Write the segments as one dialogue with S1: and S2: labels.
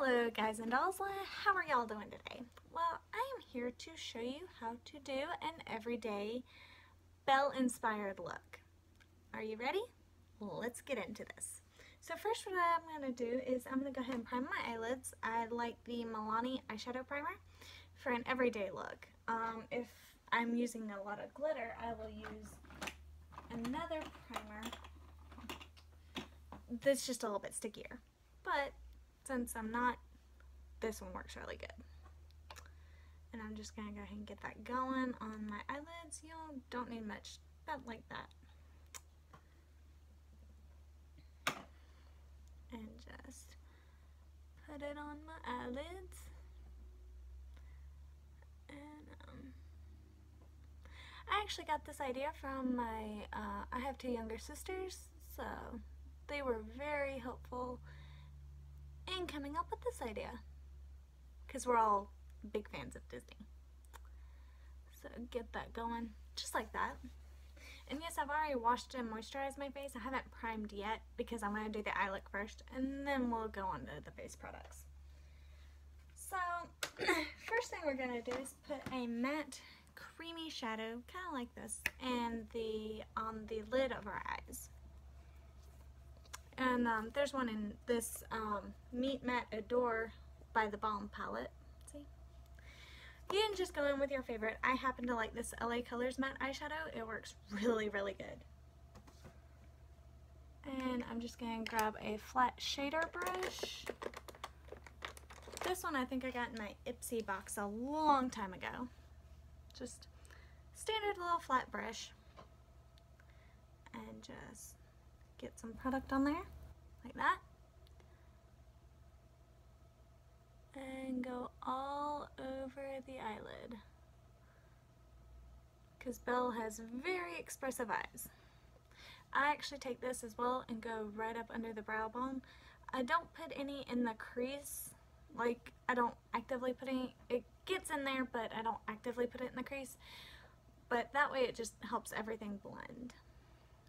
S1: Hello guys and dolls, how are y'all doing today? Well, I am here to show you how to do an everyday belle inspired look. Are you ready? Let's get into this. So first what I'm going to do is I'm going to go ahead and prime my eyelids. I like the Milani eyeshadow primer for an everyday look. If I'm using a lot of glitter, I will use another primer that's just a little bit stickier. But since I'm not, this one works really good. And I'm just going to go ahead and get that going on my eyelids. You don't need much, about like that. And just put it on my eyelids. And I actually got this idea from my, I have two younger sisters, so they were very helpful in coming up with this idea, because we're all big fans of Disney. So get that going just like that. And yes, I've already washed and moisturized my face. I haven't primed yet because I'm going to do the eye look first and then we'll go on to the face products. So first thing we're going to do is put a matte creamy shadow, kind of like this, and on the lid of our eyes. And there's one in this Meet Matte Adore by the Balm palette. See? You can just go in with your favorite. I happen to like this LA Colors matte eyeshadow. It works really, really good. And I'm just going to grab a flat shader brush. This one I think I got in my Ipsy box a long time ago. Just standard little flat brush. And just get some product on there, like that. And go all over the eyelid. Because Belle has very expressive eyes. I actually take this as well and go right up under the brow bone. I don't put any in the crease. Like, I don't actively put any. It gets in there, but I don't actively put it in the crease. But that way it just helps everything blend.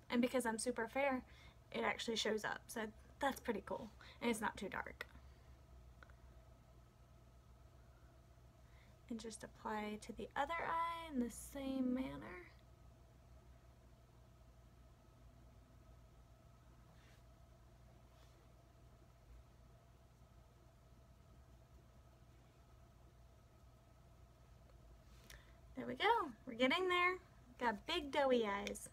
S1: And because I'm super fair, it actually shows up, so that's pretty cool, and it's not too dark. And just apply to the other eye in the same manner. There we go, we're getting there. Got big doughy eyes.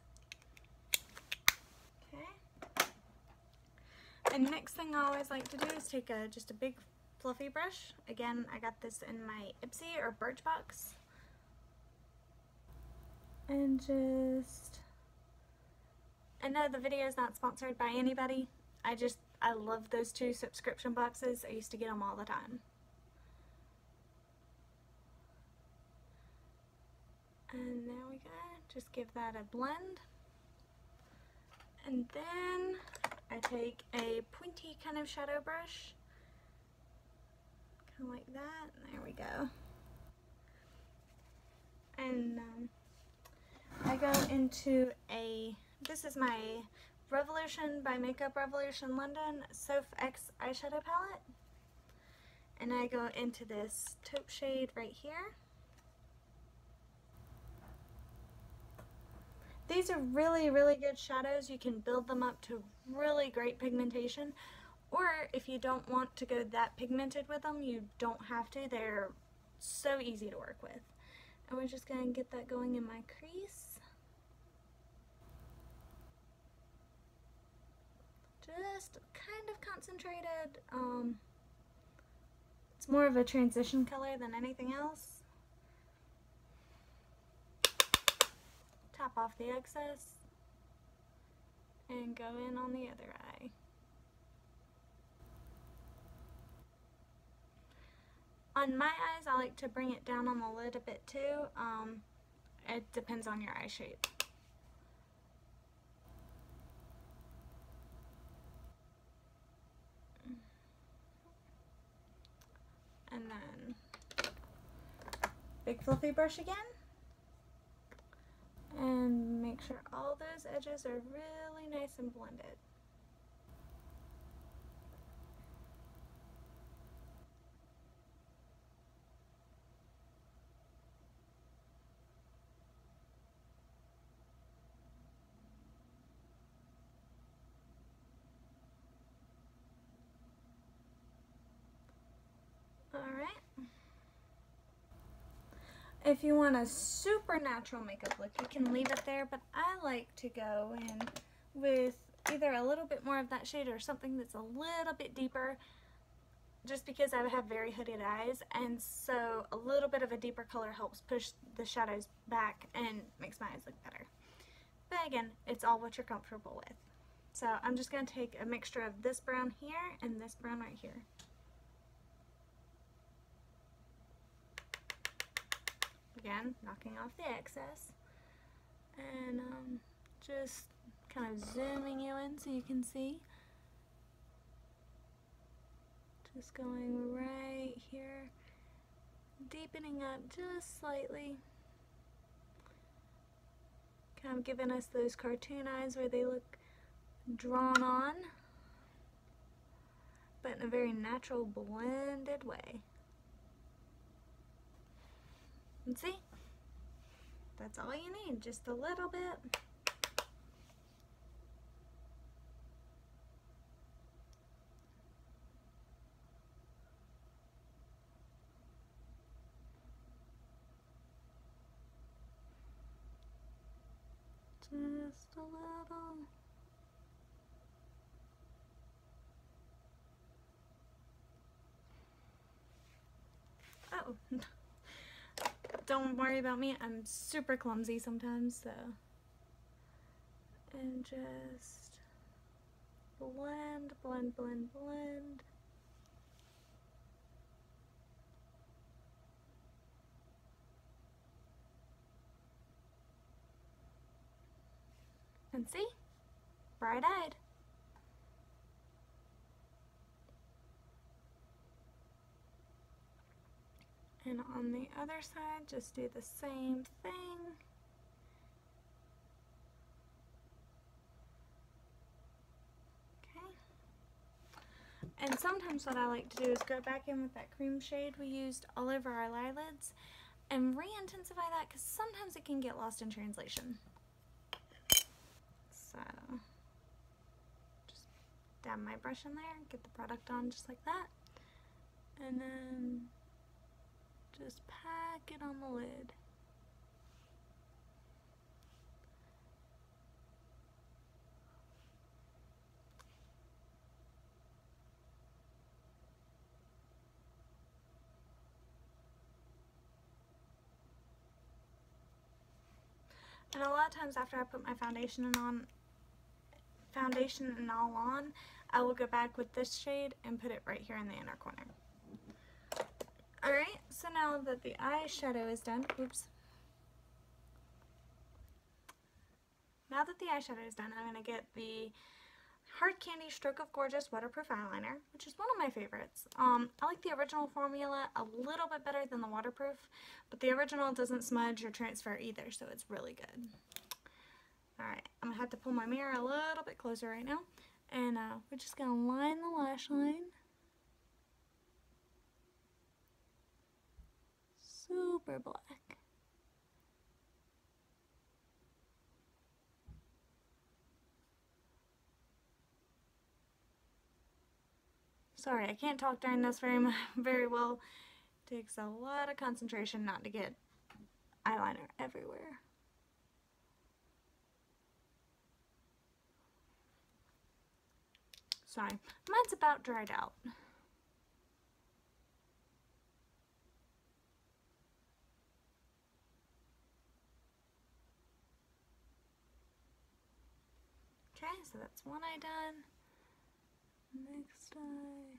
S1: And next thing I always like to do is take just a big fluffy brush. Again, I got this in my Ipsy or Birchbox. And just, I know the video is not sponsored by anybody. I love those two subscription boxes. I used to get them all the time. And there we go. Just give that a blend. And then I take a pointy kind of shadow brush, kind of like that. There we go. And I go into this is my Revolution by Makeup Revolution London Soph X eyeshadow palette. And I go into this taupe shade right here. These are really, really good shadows. You can build them up to really great pigmentation. Or if you don't want to go that pigmented with them, you don't have to. They're so easy to work with. And we're just going to get that going in my crease. Just kind of concentrated. It's more of a transition color than anything else. Tap off the excess and go in on the other eye. On my eyes, I like to bring it down on the lid a bit too. It depends on your eye shape. And then big fluffy brush again. And make sure all those edges are really nice and blended. if you want a super natural makeup look, you can leave it there, but I like to go in with either a little bit more of that shade or something that's a little bit deeper, just because I have very hooded eyes, and so a little bit of a deeper color helps push the shadows back and makes my eyes look better. But again, it's all what you're comfortable with. So I'm just going to take a mixture of this brown here and this brown right here. Again, knocking off the excess. And just kind of zooming you in so you can see. Just going right here, deepening up just slightly. Kind of giving us those cartoon eyes where they look drawn on, but in a very natural, blended way. And see? That's all you need, just a little bit. Just a little. Oh, don't worry about me. I'm super clumsy sometimes, so. And just blend, blend, blend, blend. And see? Bright-eyed. And on the other side, just do the same thing. Okay. And sometimes what I like to do is go back in with that cream shade we used all over our eyelids and re-intensify that, because sometimes it can get lost in translation. So, just dab my brush in there, get the product on just like that, and then just pack it on the lid. And a lot of times after I put my foundation and all on, I will go back with this shade and put it right here in the inner corner. Alright, so now that the eyeshadow is done, Now that the eyeshadow is done, I'm going to get the Hard Candy Stroke of Gorgeous Waterproof Eyeliner, which is one of my favorites. I like the original formula a little bit better than the waterproof, but the original doesn't smudge or transfer either, so it's really good. Alright, I'm going to have to pull my mirror a little bit closer right now, and we're just going to line the lash line. Super black. Sorry, I can't talk during this very well. It takes a lot of concentration not to get eyeliner everywhere. Sorry, mine's about dried out. Okay, so that's one eye done. Next eye.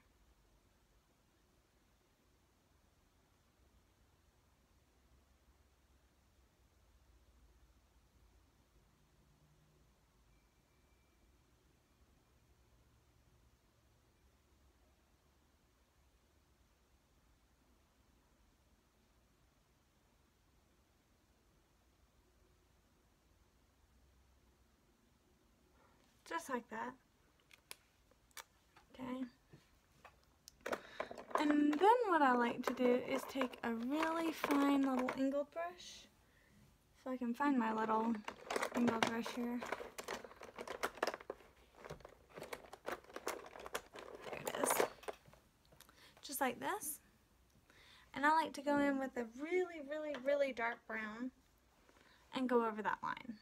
S1: Just like that. Okay. And then what I like to do is take a really fine little angled brush. If I can find my little angled brush here. There it is. Just like this. And I like to go in with a really, really, really dark brown and go over that line.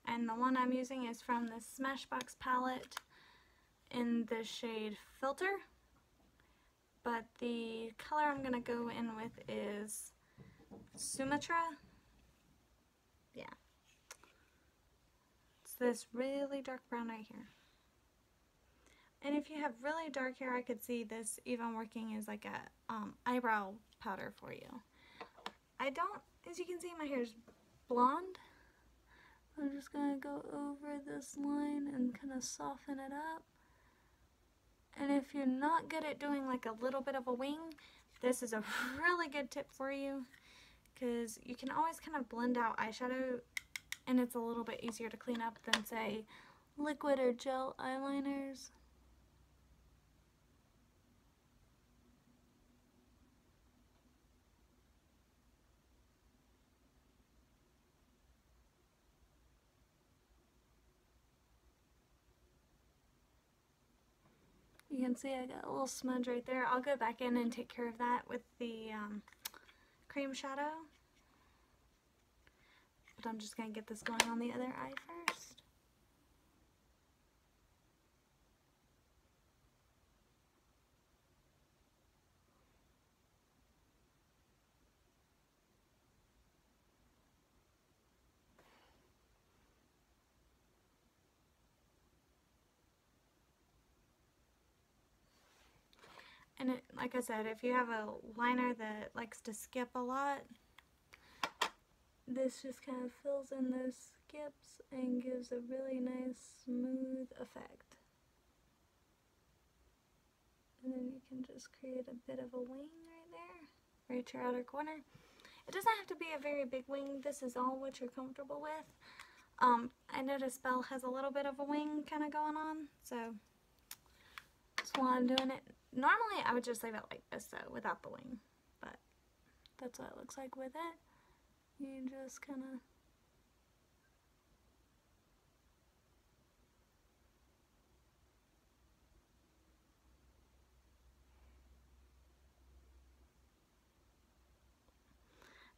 S1: And the one I'm using is from the Smashbox palette in the shade Filter. But the color I'm going to go in with is Sumatra. Yeah. It's this really dark brown right here. And if you have really dark hair, I could see this even working as like a eyebrow powder for you. I don't, as you can see, my hair is blonde. I'm just going to go over this line and kind of soften it up. And if you're not good at doing like a little bit of a wing, this is a really good tip for you, because you can always kind of blend out eyeshadow and it's a little bit easier to clean up than, say, liquid or gel eyeliners. You can see I got a little smudge right there. I'll go back in and take care of that with the cream shadow. But I'm just going to get this going on the other eye first. And it, like I said, if you have a liner that likes to skip a lot, this just kind of fills in those skips and gives a really nice smooth effect. And then you can just create a bit of a wing right there, right to your outer corner. It doesn't have to be a very big wing. This is all what you're comfortable with. I noticed Belle has a little bit of a wing kind of going on, so that's why I'm doing it. Normally I would just leave it like this though, without the wing, but that's what it looks like with it. You just kind of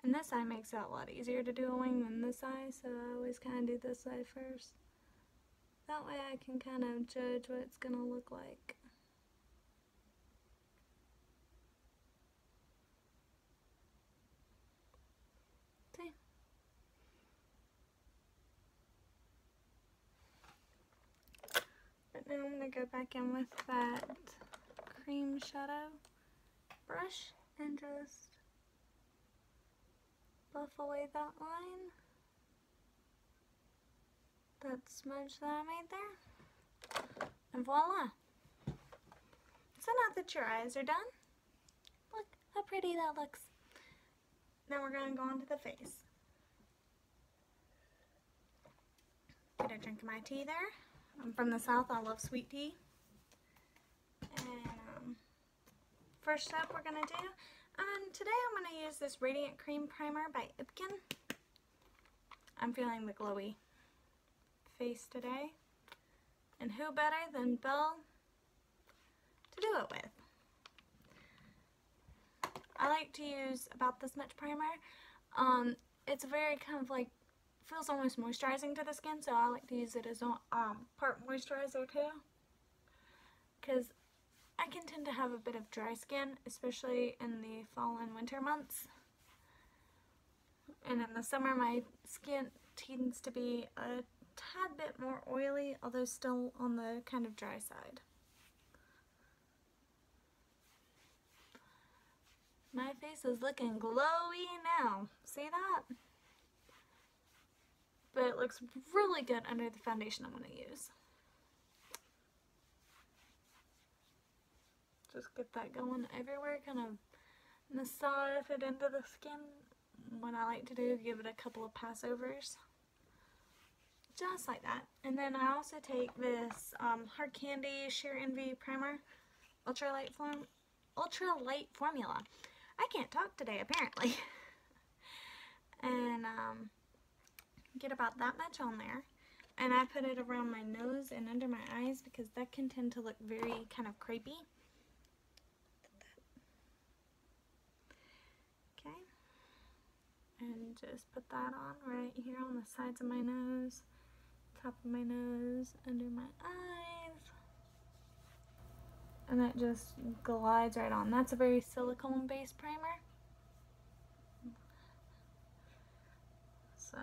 S1: and this eye makes it a lot easier to do a wing than this eye, so I always kind of do this eye first. That way I can kind of judge what it's going to look like. See? But now I'm going to go back in with that cream shadow brush and just buff away that line. That smudge that I made there. And voila! So now that your eyes are done, look how pretty that looks. Now we're going to go on to the face. Get a drink of my tea there. I'm from the South, I love sweet tea. And first up we're going to do, today I'm going to use this Radiant Cream Primer by Ipken. I'm feeling the glowy face today. And who better than Belle to do it with? I like to use about this much primer. It's very kind of like, feels almost moisturizing to the skin, so I like to use it as part moisturizer too. Because I can tend to have a bit of dry skin, especially in the fall and winter months. And in the summer my skin tends to be a tad bit more oily, although still on the kind of dry side. My face is looking glowy now. See that? But it looks really good under the foundation I'm going to use. Just get that going everywhere, kind of massage it into the skin. What I like to do is give it a couple of passovers. Just like that. And then I also take this Hard Candy Sheer Envy Primer, ultralight formula. I can't talk today apparently. And get about that much on there. And I put it around my nose and under my eyes because that can tend to look very kind of crepey. And just put that on right here on the sides of my nose, top of my nose, under my eyes. And that just glides right on. That's a very silicone based primer. So,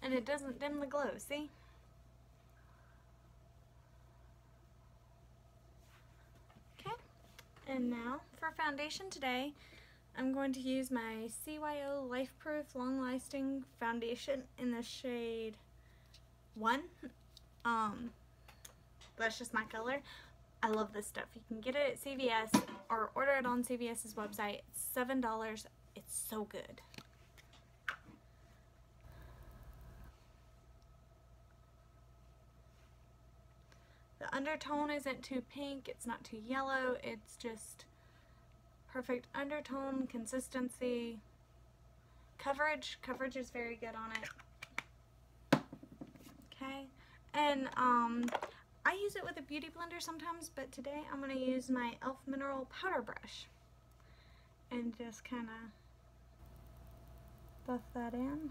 S1: and it doesn't dim the glow, see? Okay, and now for foundation today, I'm going to use my CYO Life Proof Long Lasting Foundation in the shade 1. That's just my color. I love this stuff. You can get it at CVS or order it on CVS's website. It's $7. It's so good. The undertone isn't too pink, it's not too yellow, it's just perfect undertone, consistency, coverage. Coverage is very good on it. Okay, and I use it with a beauty blender sometimes, but today I'm going to use my e.l.f. mineral powder brush and just kind of buff that in.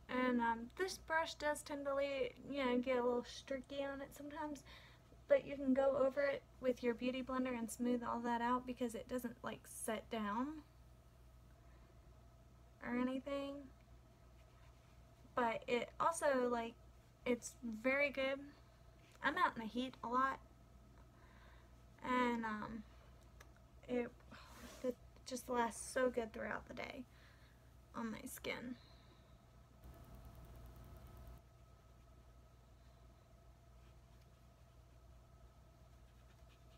S1: And this brush does tend to, get a little streaky on it sometimes, but you can go over it with your beauty blender and smooth all that out because it doesn't like set down or anything. But it also, like, it's very good. I'm out in the heat a lot, and it just lasts so good throughout the day on my skin.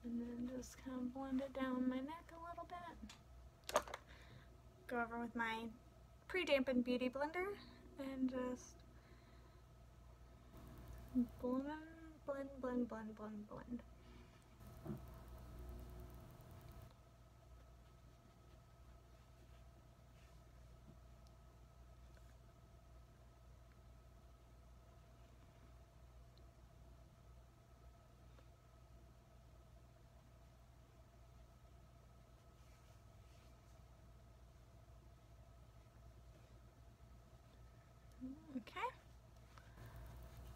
S1: And then just kind of blend it down my neck a little bit. Go over with my pre-dampened beauty blender and just blend, blend, blend, blend, blend, blend. Okay,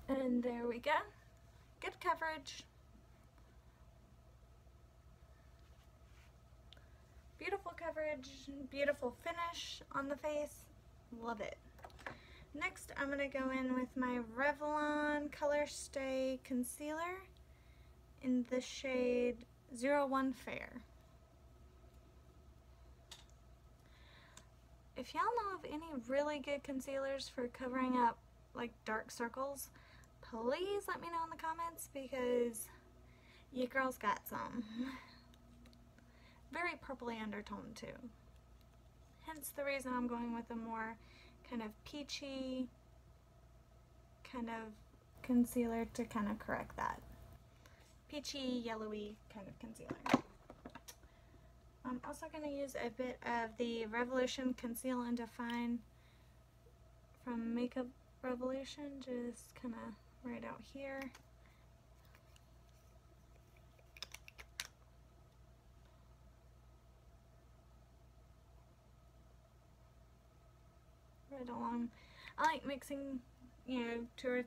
S1: and there we go. Good coverage. Beautiful coverage, beautiful finish on the face. Love it. Next, I'm going to go in with my Revlon Color Stay Concealer in the shade 01 Fair. If y'all know of any really good concealers for covering up like dark circles, please let me know in the comments because you girls got some. Very purpley undertone too. Hence the reason I'm going with a more kind of peachy kind of concealer to kind of correct that. Peachy, yellowy kind of concealer. I'm also going to use a bit of the Revolution Conceal and Define from Makeup Revolution, just kind of right out here. Right along. I like mixing, 2 or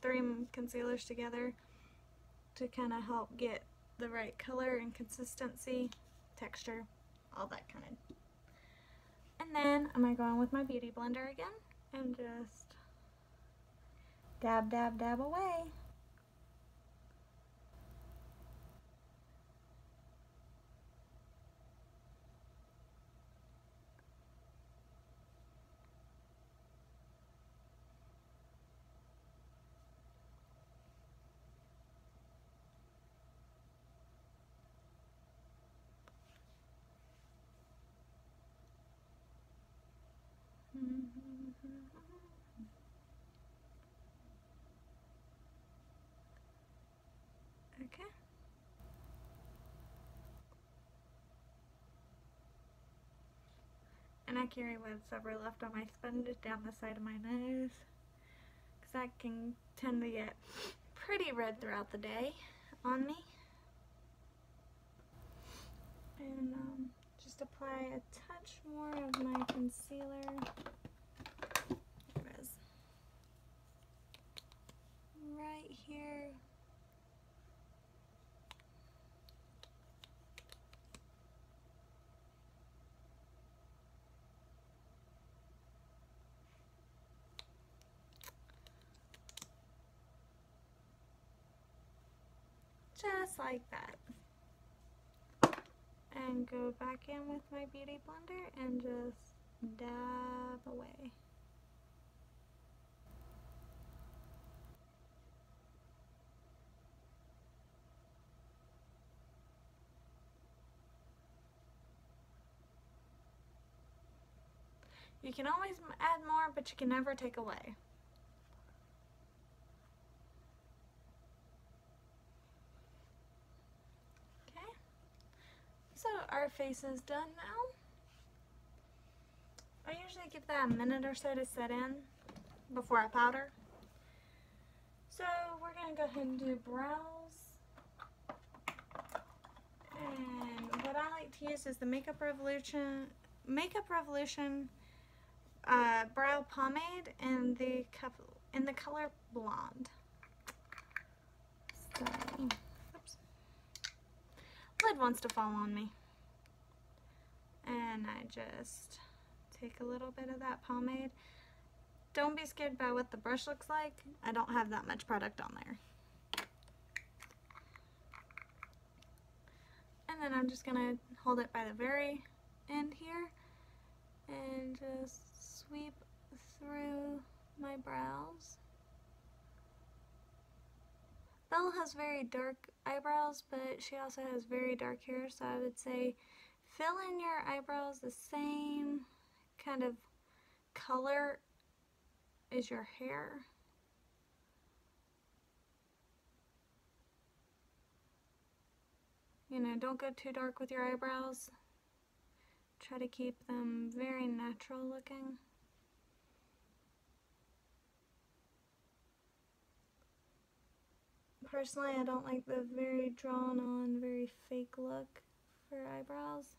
S1: 3 concealers together to kind of help get the right color and consistency, texture, all that kind of. And then I'm going to go on with my beauty blender again and just dab, dab, dab away. Okay. And I carry webs ever left on my sponge down the side of my nose. that can tend to get pretty red throughout the day on me. And just apply a touch more of my concealer. There it is. Right here. Just like that. And go back in with my beauty blender and just dab away. You can always add more, but you can never take away. Okay, so our face is done now. I usually give that a minute or so to set in before I powder. So we're going to go ahead and do brows. And what I like to use is the Makeup Revolution brow pomade in the color blonde. So, oops. Lid wants to fall on me. And I just take a little bit of that pomade. Don't be scared by what the brush looks like. I don't have that much product on there. And then I'm just gonna hold it by the very end here and just sweep through my brows. Belle has very dark eyebrows, but she also has very dark hair, so I would say fill in your eyebrows the same kind of color as your hair. You know, don't go too dark with your eyebrows. Try to keep them very natural looking. Personally, I don't like the very drawn on, very fake look for eyebrows.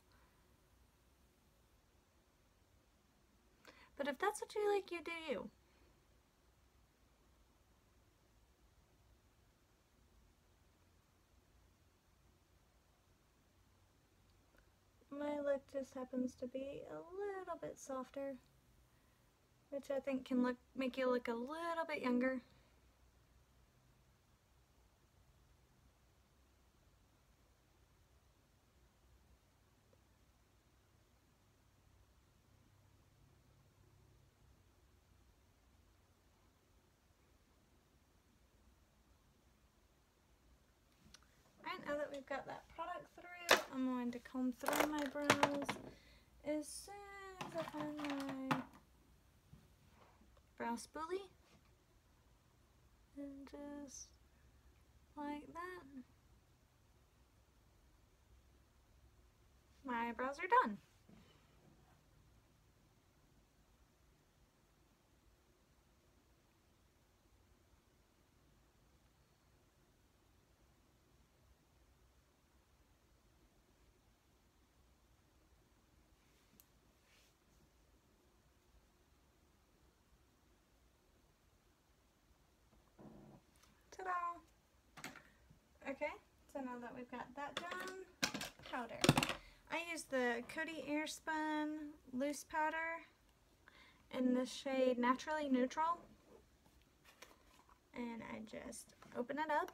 S1: But if that's what you like, you do you. My look just happens to be a little bit softer, which I think can make you look a little bit younger. Alright, now that we've got that product through, I'm going to comb through my brows as soon as I find my brow spoolie. And just like that. My eyebrows are done. Ta-da! Okay, so now that we've got that done, powder. I use the Coty Airspun loose powder in the shade Naturally Neutral. And I just open it up.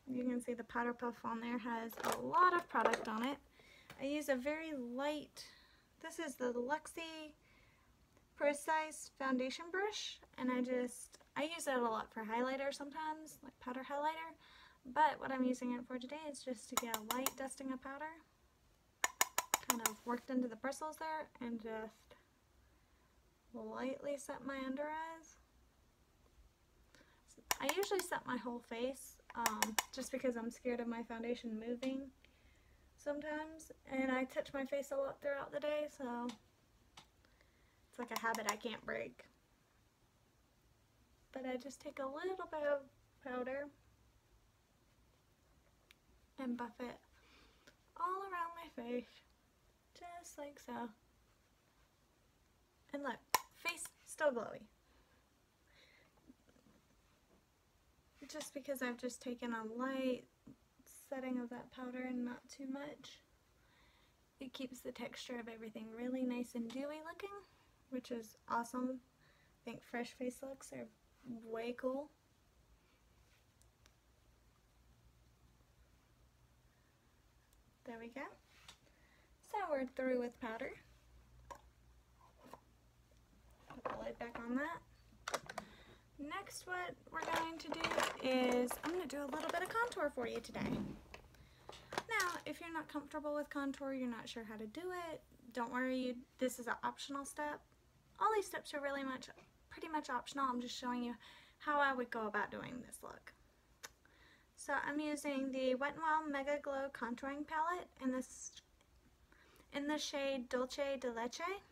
S1: You can see the powder puff on there has a lot of product on it. I use a very light, this is the Luxie Precise foundation brush, and I use it a lot for highlighter sometimes, like powder highlighter, but what I'm using it for today is just to get a light dusting of powder, kind of worked into the bristles there, and just lightly set my under eyes. I usually set my whole face, just because I'm scared of my foundation moving sometimes, and I touch my face a lot throughout the day, so it's like a habit I can't break. but I just take a little bit of powder and buff it all around my face, just like so. And look, face still glowy. Just because I've just taken a light setting of that powder and not too much, it keeps the texture of everything really nice and dewy looking, which is awesome. I think fresh face looks are way cool. There we go. So we're through with powder. Put the lid back on that. Next, what we're going to do is I'm going to do a little bit of contour for you today. Now, if you're not comfortable with contour, you're not sure how to do it, don't worry, this is an optional step. All these steps are really pretty much optional. I'm just showing you how I would go about doing this look. So I'm using the Wet n Wild Mega Glow Contouring Palette in the shade Dolce de Leche,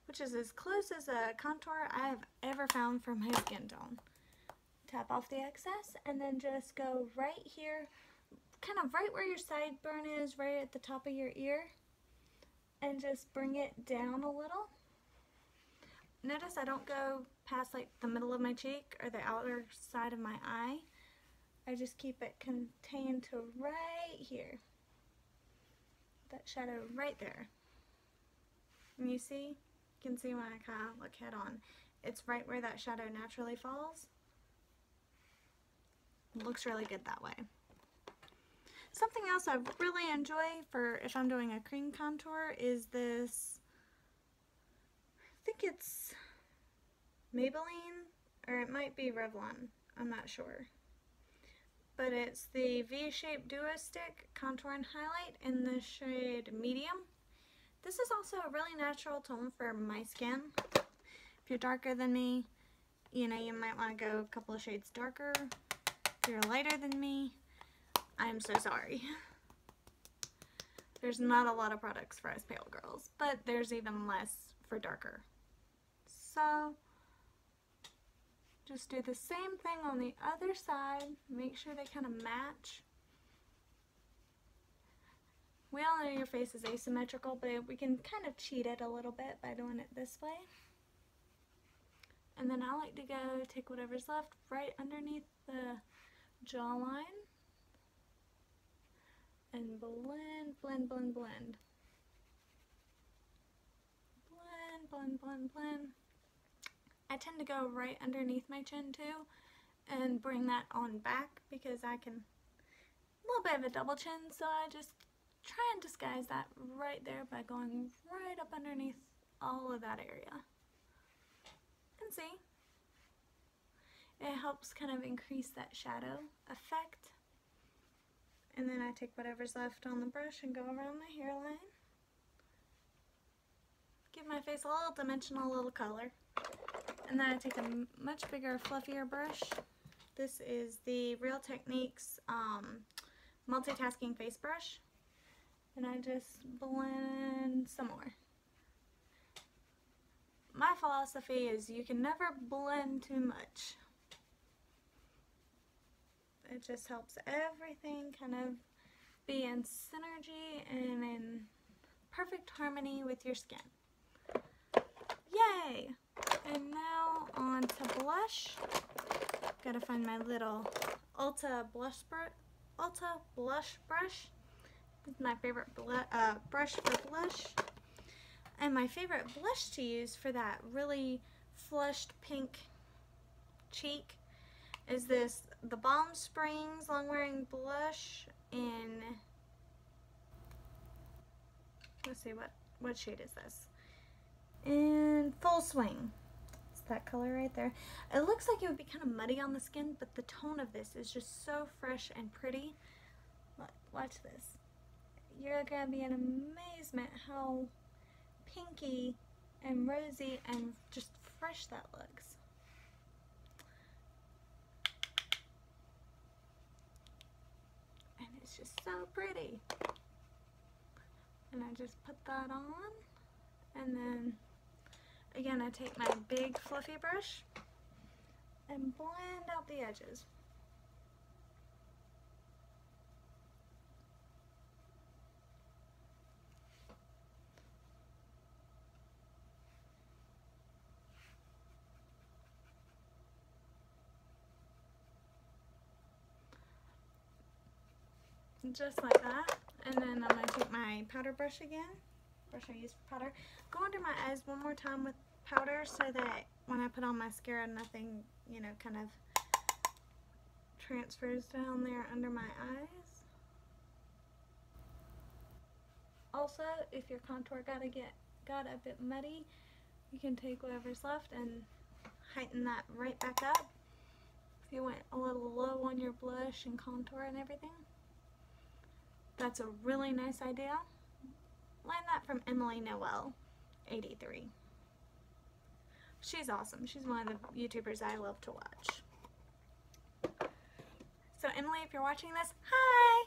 S1: which is as close as a contour I have ever found for my skin tone. Tap off the excess and then just go right here, kind of right where your sideburn is, right at the top of your ear, and just bring it down a little. Notice I don't go past like the middle of my cheek or the outer side of my eye. I just keep it contained to right here. That shadow right there. And you see? You can see when I kind of look head on. It's right where that shadow naturally falls. It looks really good that way. Something else I really enjoy for if I'm doing a cream contour is this, I think it's Maybelline, or it might be Revlon, I'm not sure. But it's the V-Shape Duo Stick Contour and Highlight in the shade Medium. This is also a really natural tone for my skin. If you're darker than me, you know, you might want to go a couple of shades darker. If you're lighter than me, I'm so sorry. There's not a lot of products for us pale girls, but there's even less for darker. So just do the same thing on the other side. Make sure they kind of match. We all know your face is asymmetrical, but we can kind of cheat it a little bit by doing it this way. And then I like to go take whatever's left right underneath the jawline and blend, blend, blend, blend. Blend, blend, blend, blend. I tend to go right underneath my chin too and bring that on back because I can, a little bit of a double chin, so I just try and disguise that right there by going right up underneath all of that area. And see, it helps kind of increase that shadow effect. And then I take whatever's left on the brush and go around my hairline. Give my face a little dimensional, little color. And then I take a much bigger, fluffier brush. This is the Real Techniques multitasking face brush. And I just blend some more. My philosophy is you can never blend too much. It just helps everything kind of be in synergy and in perfect harmony with your skin. Yay! And now on to blush. Gotta find my little Ulta blush brush. This is my favorite brush for blush. And my favorite blush to use for that really flushed pink cheek is the Balm Springs Long Wearing Blush in, let's see, what shade is this? In Full Swing. It's that color right there. It looks like it would be kind of muddy on the skin, but the tone of this is just so fresh and pretty. Look, watch this. You're gonna be in amazement how pinky and rosy and just fresh that looks. And it's just so pretty. And I just put that on, and then again I take my big fluffy brush and blend out the edges. Just like that. And then I'm going to take my powder brush again. Brush I use for powder. Go under my eyes one more time with powder so that when I put on mascara, nothing, you know, kind of transfers down there under my eyes. Also, if your contour got a bit muddy, you can take whatever's left and heighten that right back up. If you went a little low on your blush and contour and everything. That's a really nice idea. Learned that from Emily Noel, 83. She's awesome. She's one of the YouTubers I love to watch. So Emily, if you're watching this, hi!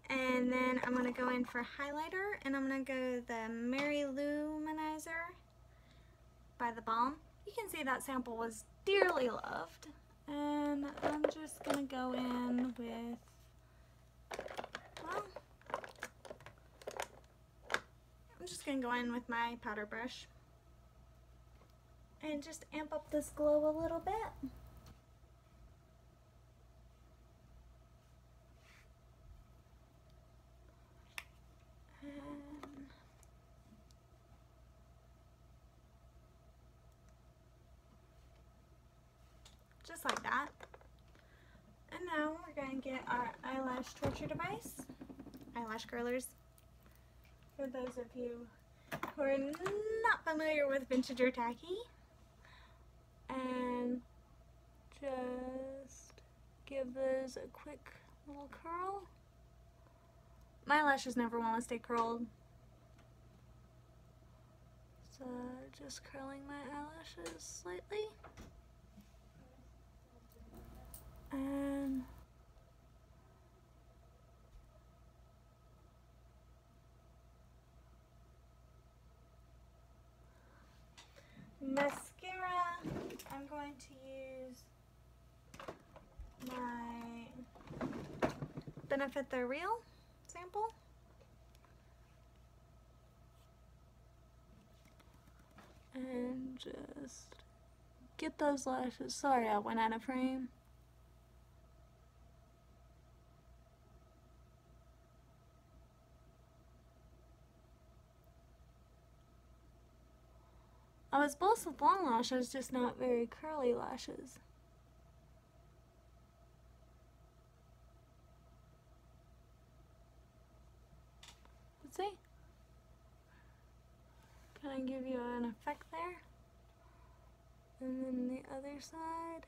S1: And then I'm going to go in for highlighter, and I'm going to go the Mary Luminizer by The Balm. You can see that sample was dearly loved. And I'm just going to go in with, well, I'm just going to go in with my powder brush and just amp up this glow a little bit. And just like that. And now we're going to get our eyelash torture device, eyelash curlers. For those of you who are not familiar with vintage or tacky, and just give those a quick little curl. My lashes never want to stay curled, so just curling my eyelashes slightly. And mascara, I'm going to use my Benefit the Real sample. And just get those lashes. Sorry, I went out of frame. I was blessed with long lashes, just not very curly lashes. Let's see. Can I give you an effect there? And then the other side.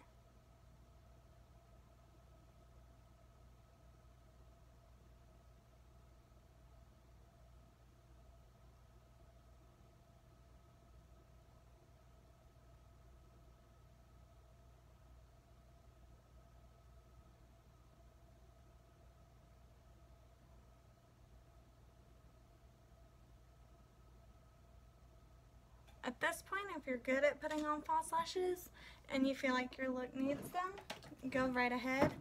S1: At this point, if you're good at putting on false lashes and you feel like your look needs them, go right ahead.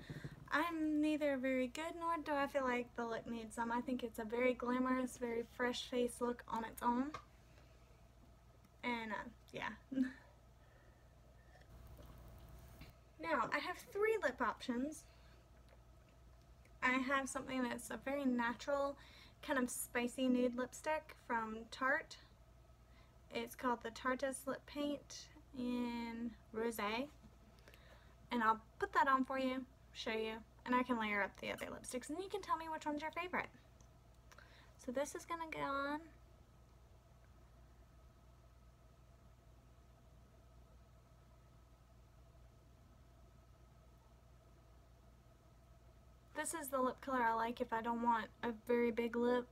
S1: I'm neither very good nor do I feel like the look needs them. I think it's a very glamorous, very fresh face look on its own. And yeah. Now, I have 3 lip options. I have something that's a very natural, kind of spicy nude lipstick from Tarte. It's called the Tarte's Lip Paint in Rosé. And I'll put that on for you, show you, and I can layer up the other lipsticks and you can tell me which one's your favorite. So this is gonna go on. This is the lip color I like if I don't want a very big lip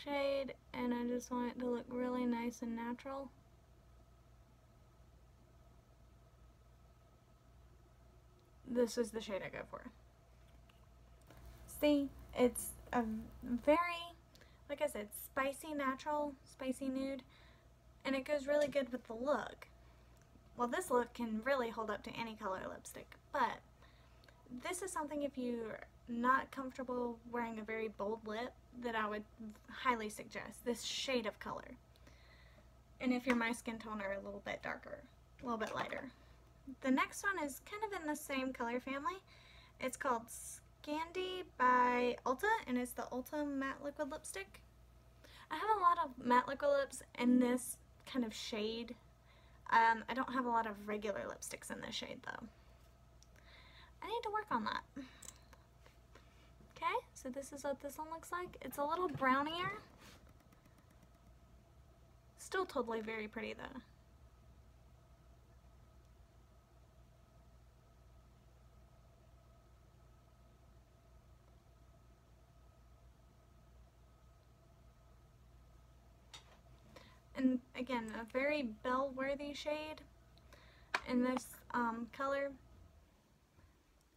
S1: shade and I just want it to look really nice and natural. This is the shade I go for. See, it's a very, like I said, spicy natural, spicy nude, and it goes really good with the look. well, this look can really hold up to any color lipstick, but this is something if you're not comfortable wearing a very bold lip that I would highly suggest, this shade of color. And if you're my skin tone or a little bit darker, a little bit lighter. The next one is kind of in the same color family. It's called Scandi by Ulta, and it's the Ulta Matte Liquid Lipstick. I have a lot of matte liquid lips in this kind of shade. I don't have a lot of regular lipsticks in this shade though. I need to work on that. Okay, so this is what this one looks like. It's a little brownier. Still totally very pretty though. And again, a very belle-worthy shade in this color.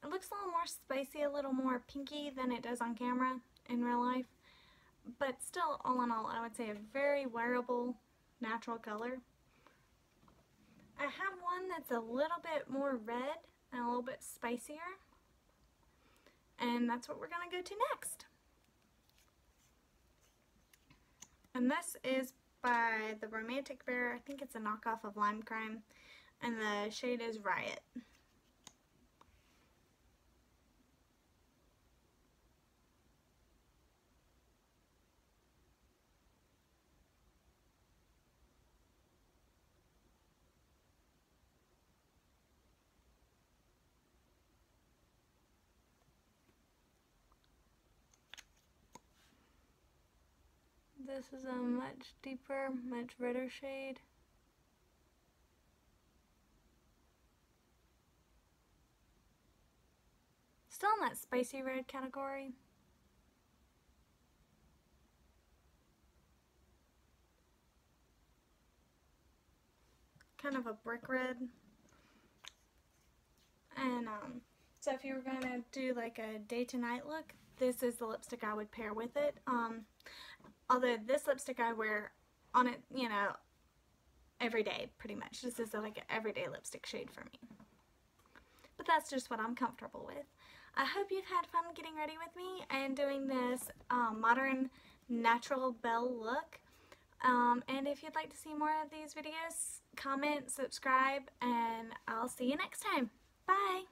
S1: It looks a little more spicy, a little more pinky than it does on camera in real life. But still, all in all, I would say a very wearable, natural color. I have one that's a little bit more red and a little bit spicier. And that's what we're going to go to next. And this is by the Romantic Bear. I think it's a knockoff of Lime Crime. And the shade is Riot. This is a much deeper, much redder shade. Still in that spicy red category. Kind of a brick red. And so if you were going to do like a day to night look, this is the lipstick I would pair with it. Although this lipstick I wear on it, you know, every day pretty much. This is like an everyday lipstick shade for me. But that's just what I'm comfortable with. I hope you've had fun getting ready with me and doing this modern natural belle look. And if you'd like to see more of these videos, comment, subscribe, and I'll see you next time. Bye!